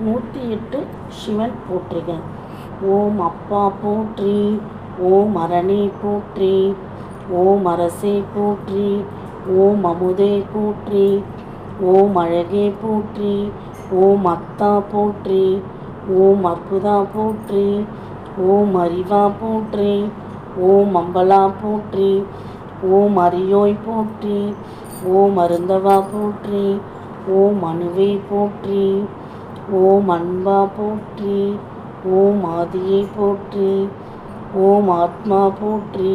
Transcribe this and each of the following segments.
108 சிவன் போற்றுக. ஓம் அப்பா போற்றி, ஓம் அரணே போற்றி, ஓம் அரசே போற்றி, ஓம் அமுதே போற்றி, ஓம் அழகே போற்றி, ஓம் அத்தா போற்றி, ஓம் அற்புதா போற்றி, ஓம் அறிவா போற்றி, ஓம் அம்பலா போற்றி, ஓம் அரியோய் போற்றி, ஓம் அருந்தவா போற்றி, ஓம் அணுவே போற்றி, ஓம் அன்பா போற்றி, ஓம் ஆதியை போற்றி, ஓம் ஆத்மா போற்றி,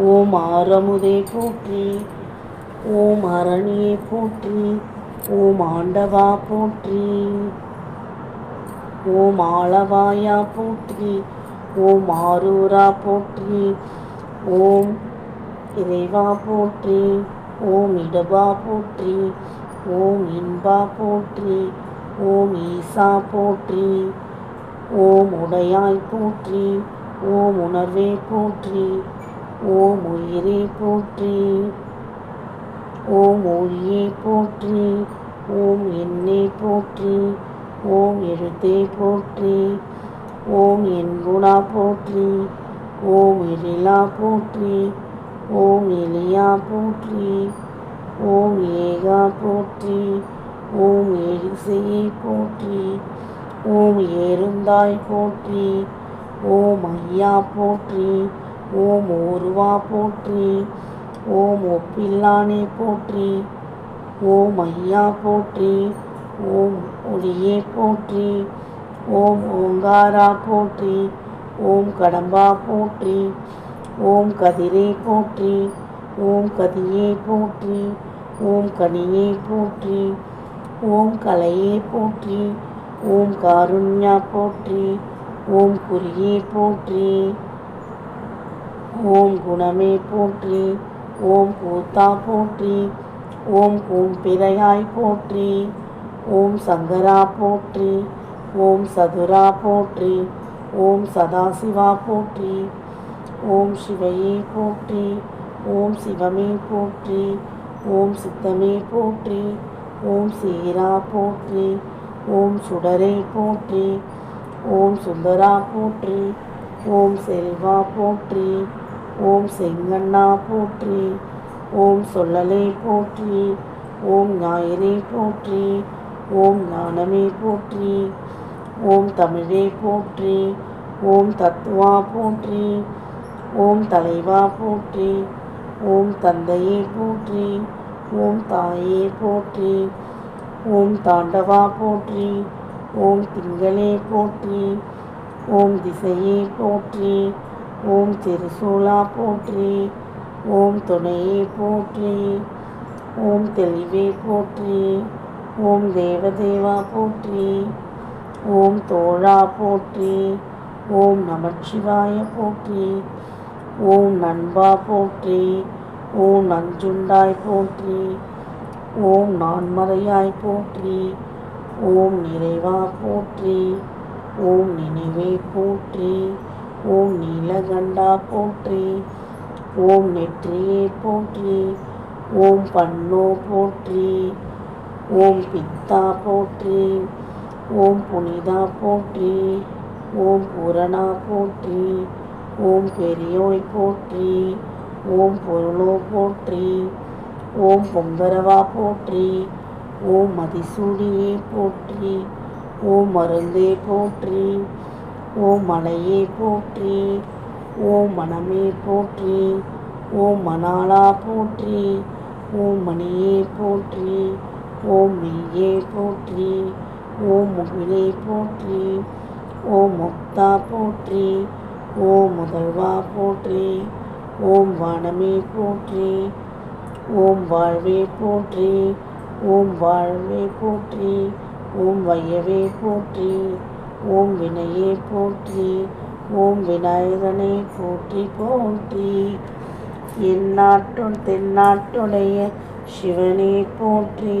ஓம் ஆரமுதே போற்றி, ஓம் அரணியை போற்றி, ஓம் ஆண்டவா போற்றி, ஓம் ஆளவாயா போற்றி, ஓம் ஆரூரா போற்றி, ஓம் இறைவா போற்றி, ஓம் இடபா போற்றி, ஓம் இன்பா போற்றி, ஓம் ஈசா போற்றி, ஓம் உடையாய் போற்றி, ஓம் உணர்வே போற்றி, ஓம் உயிரே போற்றி, ஓம் ஒளியே போற்றி, ஓம் எண்ணே போற்றி, ஓம் எழுத்தே போற்றி, ஓம் எண்குணா போற்றி, ஓம் எழிலா போற்றி, ஓம் எளியா போற்றி, ஓம் ஏகா போற்றி, ஓம் ஏழிசையை போற்றி, ஓம் ஏறுந்தாய் போற்றி, ஓம் ஐயா போற்றி, ஓம் ஓருவா போற்றி, ஓம் ஒப்பில்லானே போற்றி, ஓம் ஐயா போற்றி, ஓம் ஒளியே போற்றி, ஓம் ஓங்காரா போற்றி, ஓம் கடம்பா போற்றி, ஓம் கதிரே போற்றி, ஓம் கதியே போற்றி, ஓம் கனியே போற்றி, ஓம் கலையே போற்றி, ஓம் காருண்யா போற்றி, ஓம் குறியே போற்றி, ஓம் குணமே போற்றி, ஓம் கூத்தா போற்றி, ஓம் கூம்பிரையாய் போற்றி, ஓம் சங்கரா போற்றி, ஓம் சதுரா போற்றி, ஓம் சதாசிவா போற்றி, ஓம் சிவையே போற்றி, ஓம் சிவமே போற்றி, ஓம் சித்தமே போற்றி, ஓம் சீரா போற்றி, ஓம் சுடரே போற்றி, ஓம் சுந்தரா போற்றி, ஓம் செல்வா போற்றி, ஓம் செங்கண்ணா போற்றி, ஓம் சொல்லலே போற்றி, ஓம் ஞாயிறே போற்றி, ஓம் ஞானமே போற்றி, ஓம் தமிழே போற்றி, ஓம் தத்துவா போற்றி, ஓம் தலைவா போற்றி, ஓம் தந்தையே போற்றி, ஓம் தாயே போற்றி, ஓம் தாண்டவா போற்றி, ஓம் திங்களே போற்றி, ஓம் திசையே போற்றி, ஓம் திருசூலா போற்றி, ஓம் துணையே போற்றி, ஓம் தெளிவே போற்றி, ஓம் தேவதேவா போற்றி, ஓம் தோழா போற்றி, ஓம் நமச்சிவாய போற்றி, ஓம் நண்பா போற்றி, ஓம் நஞ்சுண்டாய் போற்றி, ஓம் நான்மறையாய் போற்றி, ஓம் நிறைவா போற்றி, ஓம் நினைவே போற்றி, ஓம் நீலகண்டா போற்றி, ஓம் நெற்றியே போற்றி, ஓம் பண்ணோ போற்றி, ஓம் பித்தா போற்றி, ஓம் புனிதா போற்றி, ஓம் பூரணா போற்றி, ஓம் பெரியோய் போற்றி, ஓம் பொருளோ போற்றி, ஓம் பொங்கரவா போற்றி, ஓம் மதிசூடியே போற்றி, ஓம் மருந்தே போற்றி, ஓம் மலையே போற்றி, ஓம் மனமே போற்றி, ஓம் மணாளா போற்றி, ஓம் மணியே போற்றி, ஓம் மெய்யே போற்றி, ஓம் முகிலே போற்றி, ஓம் முக்தா போற்றி, ஓம் முதல்வா போற்றி, ஓம் வானமே போற்றி, ஓம் வாழ்வே போற்றி, ஓம் வாழ்வே போற்றி, ஓம் வையவே போற்றி, ஓம் வினையே போற்றி, ஓம் விநாயகனே போற்றி போற்றி. எந்நாட்டும் தென்னாட்டுடைய சிவனே போற்றி,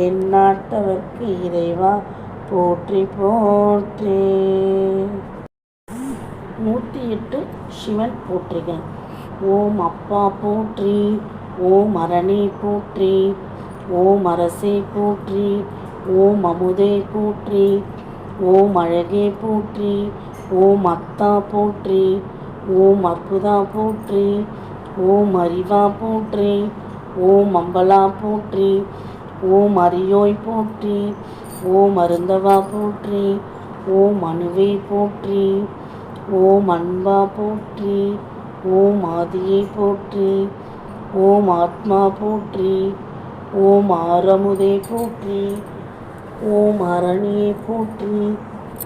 எந்நாட்டவர்க்கு இறைவா போற்றி போற்றி. 108 சிவன் போற்றுக. ஓம் அப்பா போற்றி, ஓம் அரணே போற்றி, ஓம் அரசே போற்றி, ஓம் அமுதே போற்றி. ஓம் அழகே போற்றி. ஓம் அத்தா போற்றி. ஓம் அற்புதா போற்றி. ஓம் அறிவா போற்றி. ஓம் அம்பலா போற்றி. ஓம் அரியோய் போற்றி. ஓம் அருந்தவா போற்றி. ஓம் அணுவே போற்றி. ஓம் அன்பா போற்றி. ஓம் ஆதியே போற்றி. ஓம் ஆத்மா போற்றி. ஓம் ஆரமுதே போற்றி. ஓம் அரணியே போற்றி.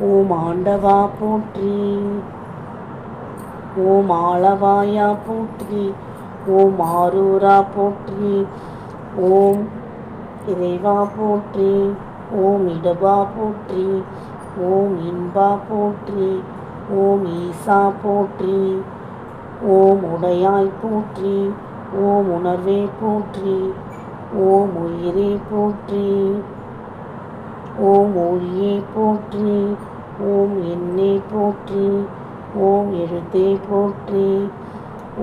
ஓம் ஆண்டவா போற்றி. ஓம் ஆளவாயா போற்றி. ஓம் ஆரூரா போற்றி. ஓம் இறைவா போற்றி. ஓம் இடபா போற்றி. ஓம் இன்பா போற்றி. ஓம் ஈசா போற்றி. ஓம் உடையாய் போற்றி. ஓம் உணர்வே போற்றி. ஓம் உயிரே போற்றி. ஓம் ஒளியே போற்றி. ஓம் எண்ணே போற்றி. ஓம் எழுத்தே போற்றி.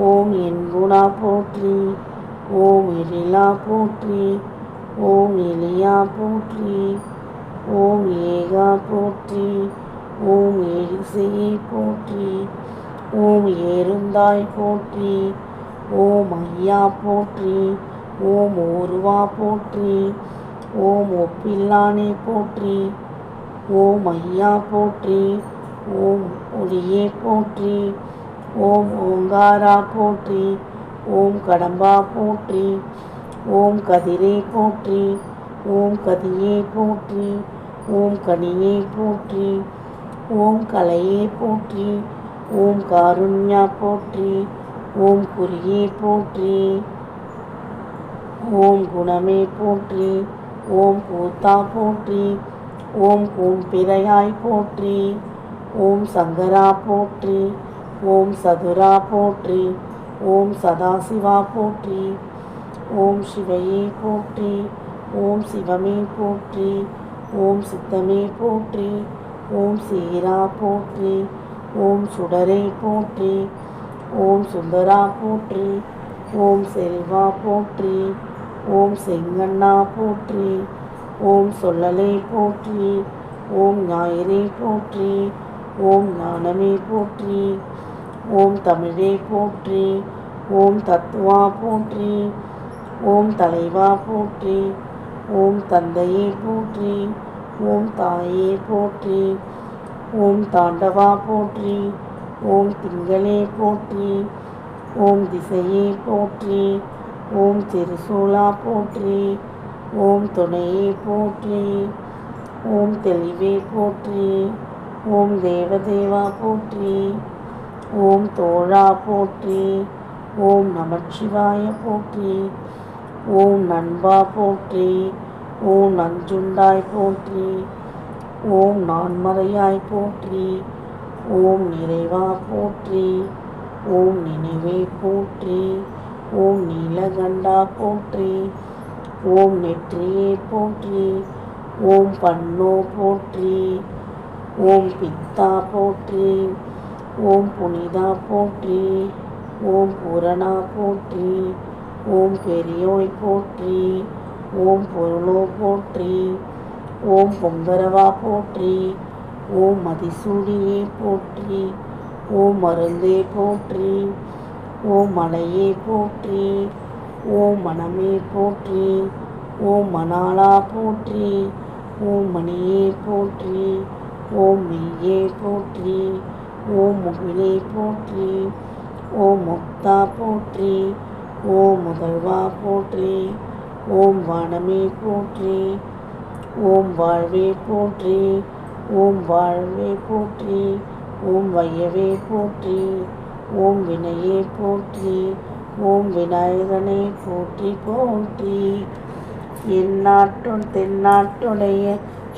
ஓம் எண்குணா போற்றி. ஓம் எழிலா போற்றி. ஓம் எளியா போற்றி. ஓம் ஏகா போற்றி. ஓம் ஏழிசையே போற்றி. ஓம் ஏறுந்தாய் போற்றி. ஓம் ஐயா போற்றி. ஓம் ஓருவா போற்றி. ஓம் ஒப்பில்லானே போற்றி. ஓம் ஐயா போற்றி. ஓம் ஒளியே போற்றி. ஓம் ஓங்காரா போற்றி. ஓம் கடம்பா போற்றி. ஓம் கதிரே போற்றி. ஓம் கதியே போற்றி. ஓம் கனியே போற்றி. ஓம் கலையே போற்றி. ஓம் காருண்யா போற்றி. ஓம் குறியே போற்றி. ஓம் குணமே போற்றி. ஓம் கூத்தா போற்றி. ஓம் கூம்பிரையாய் போற்றி. ஓம் சங்கரா போற்றி. ஓம் சதுரா போற்றி. ஓம் சதாசிவா போற்றி. ஓம் சிவையே போற்றி. ஓம் சிவமே போற்றி. ஓம் சித்தமே போற்றி. ஓம் சீரா போற்றி. ஓம் சுடரே போற்றி. ஓம் சுந்தரா போற்றி. ஓம் செல்வா போற்றி. ஓம் செங்கண்ணா போற்றி. ஓம் சொல்லலே போற்றி. ஓம் ஞாயிறே போற்றி. ஓம் ஞானமே போற்றி. ஓம் தமிழே போற்றி. ஓம் தத்துவா போற்றி. ஓம் தலைவா போற்றி. ஓம் தந்தையே போற்றி. ஓம் தாயே போற்றி. ஓம் தாண்டவா போற்றி. ஓம் திங்களே போற்றி. ஓம் திசையே போற்றி. ஓம் திருசூலா போற்றி. ஓம் துணையே போற்றி. ஓம் தெளிவே போற்றி. ஓம் தேவதேவா போற்றி. ஓம் தோழா போற்றி. ஓம் நமச்சிவாய போற்றி. ஓம் நண்பா போற்றி. ஓம் நஞ்சுண்டாய் போற்றி. ஓம் நான்மறையாய் போற்றி. ஓம் நிறைவா போற்றி. ஓம் நினைவே போற்றி. ஓம் நீலகண்டா போற்றி. ஓம் நெற்றியே போற்றி. ஓம் பன்னோ போற்றி. ஓம் பித்தா போற்றி. ஓம் புனிதா போற்றி. ஓம் பூரணா போற்றி. ஓம் பெரியோய் போற்றி. ஓம் பொருளோ போற்றி. ஓம் பொங்கரவா போற்றி. ஓம் மதிசூடியே போற்றி. ஓம் மருந்தே போற்றி. ஓம் மலையே போற்றி. ஓம் மனமே போற்றி. ஓம் மணாளா போற்றி. ஓம் மணியே போற்றி. ஓம் மெய்யே போற்றி. ஓம் முகிலே போற்றி. ஓம் முக்தா போற்றி. ஓம் முதல்வா போற்றி. ஓம் வானமே போற்றி. ஓம் வாழ்வே போற்றி. ஓம் வாழ்வே போற்றி. ஓம் வையவே போற்றி. ஓம் வினையே போற்றி. ஓம் விநாயகனே போற்றி போற்றி. எந்நாட்டும் தென்னாட்டுடைய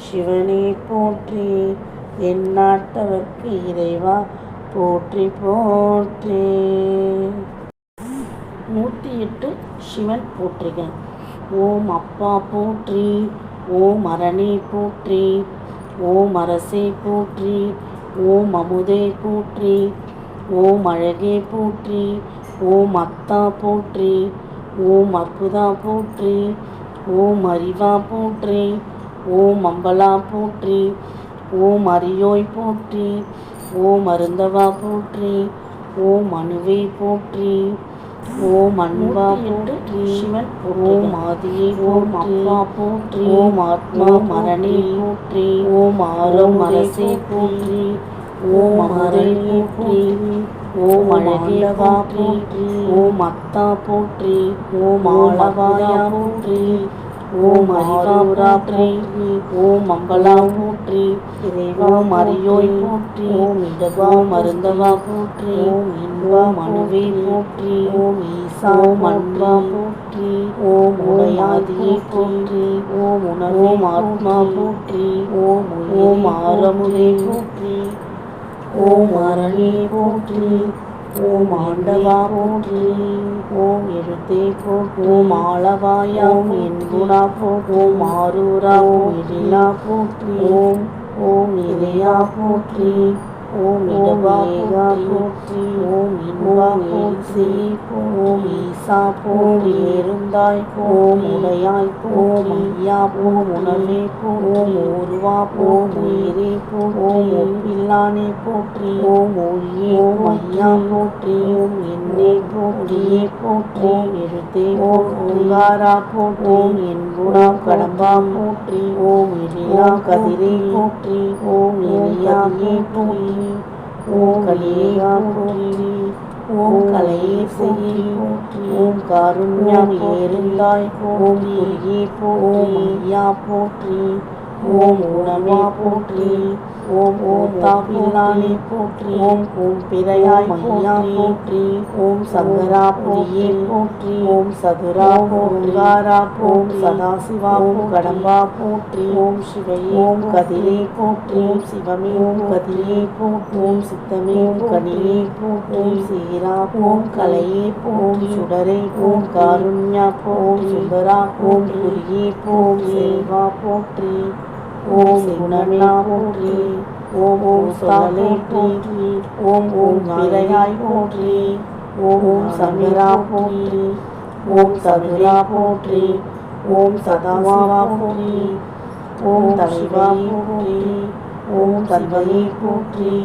சிவனே போற்றி. எந்நாட்டவர்க்கு இறைவா போற்றி போற்றி. 108 சிவன் போற்றிகள். ஓம் அப்பா போற்றி. ஓம் அரணே போற்றி. ஓம் அரசே போற்றி. ஓம் அமுதே போற்றி. ஓம் அழகே போற்றி. ஓம் அத்தா போற்றி. ஓம் அற்புதா போற்றி. ஓம் அறிவா போற்றி. ஓம் அம்பலா போற்றி. ஓம் அரியோய் போற்றி. ஓம் அருந்தவா போற்றி. ஓம் அணுவே போற்றி. ஓம் அன்பா போற்றி. சிவன் ஓம் ஆதியே ஓம் அப்பா போற்றி. ஓம் ஆத்மா மரணே போற்றி. ஓம் ஆரம் அரசே போற்றி. ஓம் அமரனே போற்றி. ஓம் அழகேவா போற்றி. ஓம் அத்தா போற்றி. ஓம் ஆளவாயா போற்றி. ஓம் அறிவாரா போற்றி. ஓம் அம்பலா போற்றி. ஓம் அரியோய் போற்றி. ஓம் இடவா மருந்தவா போற்றி. ஓம் இன்பா மனுவே போற்றி. ஓம் ஈசா அன்பா போற்றி. ஓம் உடையாதியே போற்றி. ஓம் உணர்வே ஆத்மா போற்றி. ஓம் ஆரமுதே போற்றி. ஓம் அரணே போற்றி. ஓம் ஆண்டவா போற்றி. ஓம் எழுத்தே போற்றி. ஓம் ஆளவாயா ஓம் என்குணா போற்றி. ஓம் ஆரூரா ஓம் எழிலா போற்றி. ஓம் இறையா போற்றி. ஓம் இடவாயா போற்றி. ஓம் இன்பா போற்றி. ஓம் ஈசா போற்றி. இருந்தாய் ஓம் உடையாய் ஓம் ஐயா ஓம் உணர்வே ஓம் உருவா ஓம் உயிரே ஓம் ஒப்பில்லானே போற்றி. ஓம் ஒளியே ஓம் ஐயா போற்றி. ஓம் என்னே போற்றியே போற்றி. ஓம் எழுத்தே ஓம் ஓங்காரா போற்றி. ஓம் என்குணா கடம்பா போற்றி. ஓம் எழிலா கதிரே போற்றி. ஓம் எளியாயே போற்றி. ஓம் கலியா போற்றி. ஓம் கலையே போற்றி. ஓம் காருண்யம் ஏறுந்தாய் ஓம் குறியே ஓம் ஐயா போற்றி. ஓம் உணவா போற்றி. ஓம் ஓம் தாபில்லானே போற்றி. ஓம் பிறையாய் ஐயா போற்றி. ஓம் சங்கரா புரியே போற்றி. ஓம் சதுரா ஓங்காரா ஓம் சதாசிவா ஓம் கடம்பா போற்றி. ஓம் சிவையே ஓம் கதிரே போற்றி. ஓம் சிவமே ஓம் கதிரே போற்றி. ஓம் சித்தமே ஓம் கனியே போற்றி. ஓம் சீரா ஓம் கலையே ஓம் சுடரே ஓம் காருண்யா ஓம் சுந்தரா ஓம் புரியே ஓம் செல்வா போற்றி. ஓம் குணமே போற்றி. ஓம் ஓம் சொல்லலே போற்றி. ஓம் ஓம் பிறையாய் போற்றி. ஓம் ஓம் சங்கரா போற்றி. ஓம் சதுரா போற்றி. ஓம் சதாசிவா போற்றி. ஓம் தலைவா போற்றி. ஓம் தந்தையே போற்றி.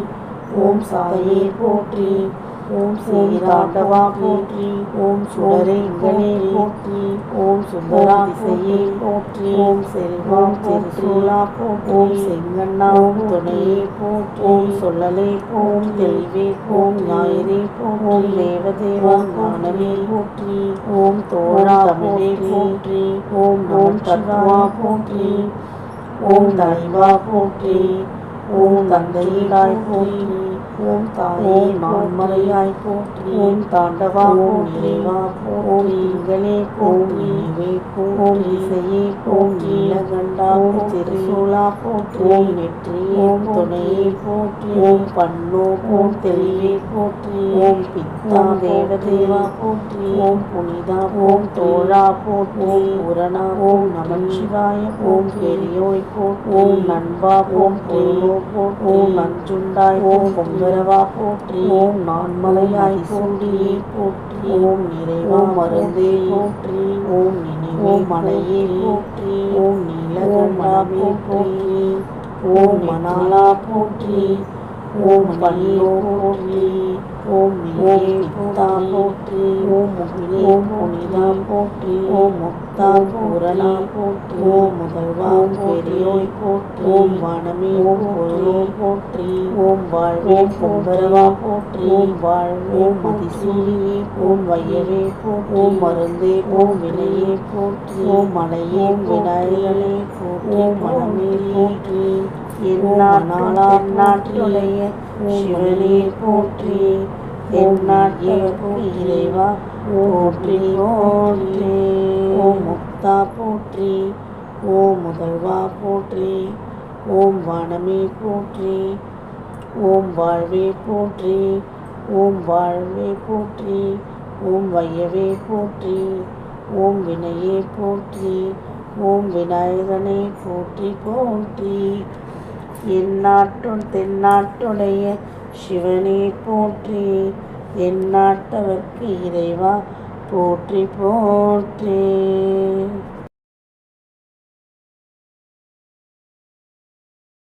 ஓம் சாயே போற்றி. ஓம் சீராண்டவா போற்றி. ஓம் சுடரே கணே போற்றி. ஓம் சுந்தரா திசையே போற்றி. ஓம் செல்வா திருசூலா போற்றி. ஓம் செங்கண்ணா துணையே போற்றி. ஓம் சொல்லலே ஓம் தெளிவே ஓம் ஞாயிறே ஓம் தேவதேவா ஞானமே போற்றி. ஓம் தோழா தமிழே போற்றி. ஓம் ஓம் தத்வா போற்றி. ஓம் தலைவா போற்றி. ஓம் தந்தையாய் போற்றி. ஓம் தாயே நான்மறையாய் போற்றி. ஓம் தாண்டவா ஓம் நிறைவா ஓம் திங்களே போற்றி. ஓம் திசையே போற்றி. நீலகண்டா ஓம் திருசூலா போற்றி. ஓம் நெற்றி ஓம் துணையே போற்றி. ஓம் பண்ணோ ஓம் தெளிவே போற்றி. ஓம் பித்தா தேவதேவா போற்றி. ஓம் புனிதா ஓம் தோழா போற்றி. ஓம் புரணா ஓம் நமச்சிவாய ஓம் பெரியோய் போற்றி. ஓம் நண்பா ஓம் பொருளோ போற்றி. ஓம் நஞ்சுண்டாய் ஓம் பொங்கரவா போற்றி. ஓம் நான்மலையாய் சூடியே போற்றி. ஓம் நிறைவா மருந்தே போற்றி. ஓம் நினைவே மலையே போற்றி. ஓம் நீலகண்டாவே போற்றி. ஓம் மணாலா போற்றி. ஓம் பன்னோ போற்றி. ஓம் பித்தா போற்றி. ஓம் முகிலே ஓம் புனிதா போற்றி. ஓம் முக்தா பூரணா போற்றி. ஓம் முதல்வா பெரியோய் போற்றி. ஓம் வனமே ஓம் பொருளோ போற்றி. ஓம் வாழ்வே பொங்கரவா போற்றி. ஓம் வாழ்வே மதிசூடியே ஓம் வையவே போற்றி. ஓம் மருந்தே ஓம் வினையே போற்றி. ஓம் மலையே விநாயகனே போற்றி. ஓம் மனமே போற்றி. எந்நாட்டுடைய சிவனே போற்றி. எந்நாட்டவர்க்கு இறைவா போற்றி போற்றி. ஓம் முக்தா போற்றி. ஓம் முதல்வா போற்றி. ஓம் வானமே போற்றி. ஓம் வாழ்வே போற்றி. ஓம் வாழ்வே போற்றி. ஓம் வையவே போற்றி. ஓம் வினையே போற்றி. ஓம் விநாயகனே போற்றி போற்றி. தென்னாட்டுடைய சிவனே போற்றி. எந்நாட்டவர்க்கு இறைவா போற்றி போற்றி.